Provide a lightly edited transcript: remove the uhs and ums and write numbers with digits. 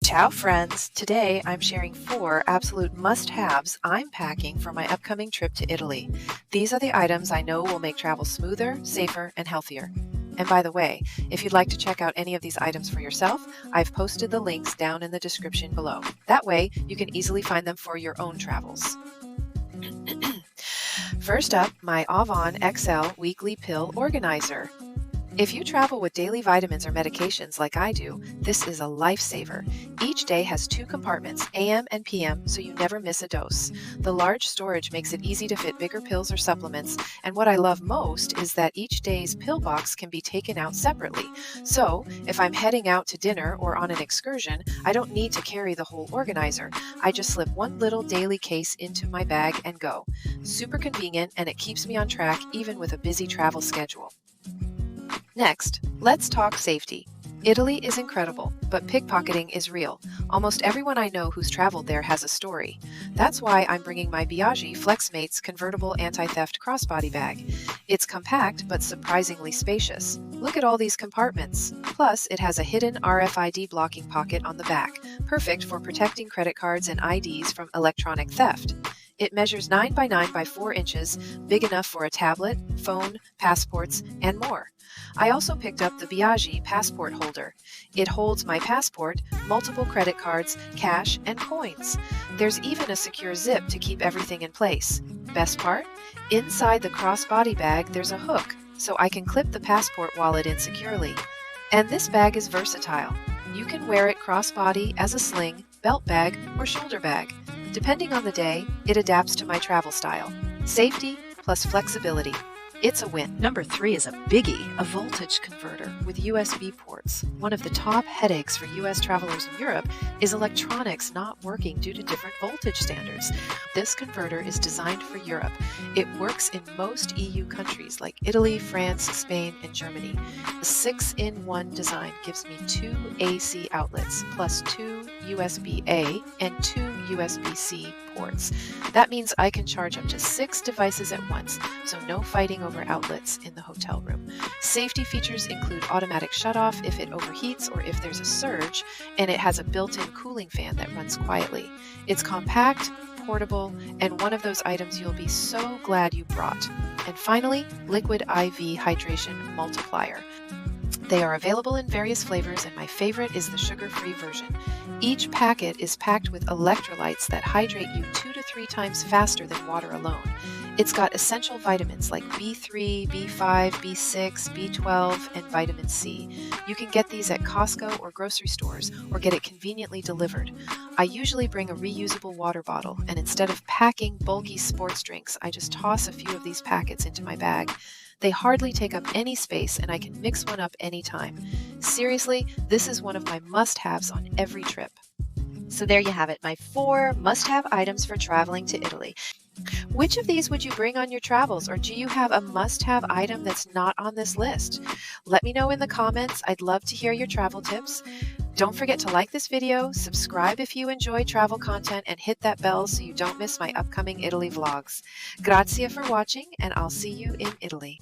Ciao friends! Today I'm sharing 4 absolute must-haves I'm packing for my upcoming trip to Italy. These are the items I know will make travel smoother, safer, and healthier. And by the way, if you'd like to check out any of these items for yourself, I've posted the links down in the description below. That way you can easily find them for your own travels. First up, my Auvon XL Weekly Pill Organizer. If you travel with daily vitamins or medications like I do, this is a lifesaver. Each day has 2 compartments, AM and PM, so you never miss a dose. The large storage makes it easy to fit bigger pills or supplements, and what I love most is that each day's pill box can be taken out separately. So, if I'm heading out to dinner or on an excursion, I don't need to carry the whole organizer. I just slip one little daily case into my bag and go. Super convenient, and it keeps me on track even with a busy travel schedule. Next, let's talk safety. Italy is incredible, but pickpocketing is real. Almost everyone I know who's traveled there has a story. That's why I'm bringing my Biaggi Flexmates convertible anti-theft crossbody bag. It's compact but surprisingly spacious. Look at all these compartments. Plus, it has a hidden RFID-blocking pocket on the back, perfect for protecting credit cards and IDs from electronic theft. It measures 9 by 9 by 4 inches, big enough for a tablet, phone, passports, and more. I also picked up the Biaggi passport holder. It holds my passport, multiple credit cards, cash, and coins. There's even a secure zip to keep everything in place. Best part? Inside the crossbody bag there's a hook, so I can clip the passport wallet in securely. And this bag is versatile. You can wear it crossbody as a sling, belt bag, or shoulder bag. Depending on the day, it adapts to my travel style. Safety plus flexibility. It's a win. Number 3 is a biggie, a voltage converter with USB ports. One of the top headaches for US travelers in Europe is electronics not working due to different voltage standards. This converter is designed for Europe. It works in most EU countries like Italy, France, Spain, and Germany. The 6-in-1 design gives me 2 AC outlets plus 2 USB-A and 2 USB-C ports. That means I can charge up to 6 devices at once, so no fighting over outlets in the hotel room. Safety features include automatic shutoff if it overheats or if there's a surge, and it has a built-in cooling fan that runs quietly. It's compact, portable, and one of those items you'll be so glad you brought. And finally, liquid IV hydration multiplier. They are available in various flavors, and my favorite is the sugar-free version. Each packet is packed with electrolytes that hydrate you 2 to 3 times faster than water alone. It's got essential vitamins like B3, B5, B6, B12, and vitamin C. You can get these at Costco or grocery stores, or get it conveniently delivered. I usually bring a reusable water bottle, and instead of packing bulky sports drinks, I just toss a few of these packets into my bag. They hardly take up any space, and I can mix one up anytime. Seriously, this is one of my must-haves on every trip. So there you have it, my 4 must-have items for traveling to Italy. Which of these would you bring on your travels, or do you have a must-have item that's not on this list? Let me know in the comments. I'd love to hear your travel tips. Don't forget to like this video, subscribe if you enjoy travel content, and hit that bell so you don't miss my upcoming Italy vlogs. Grazie for watching, and I'll see you in Italy.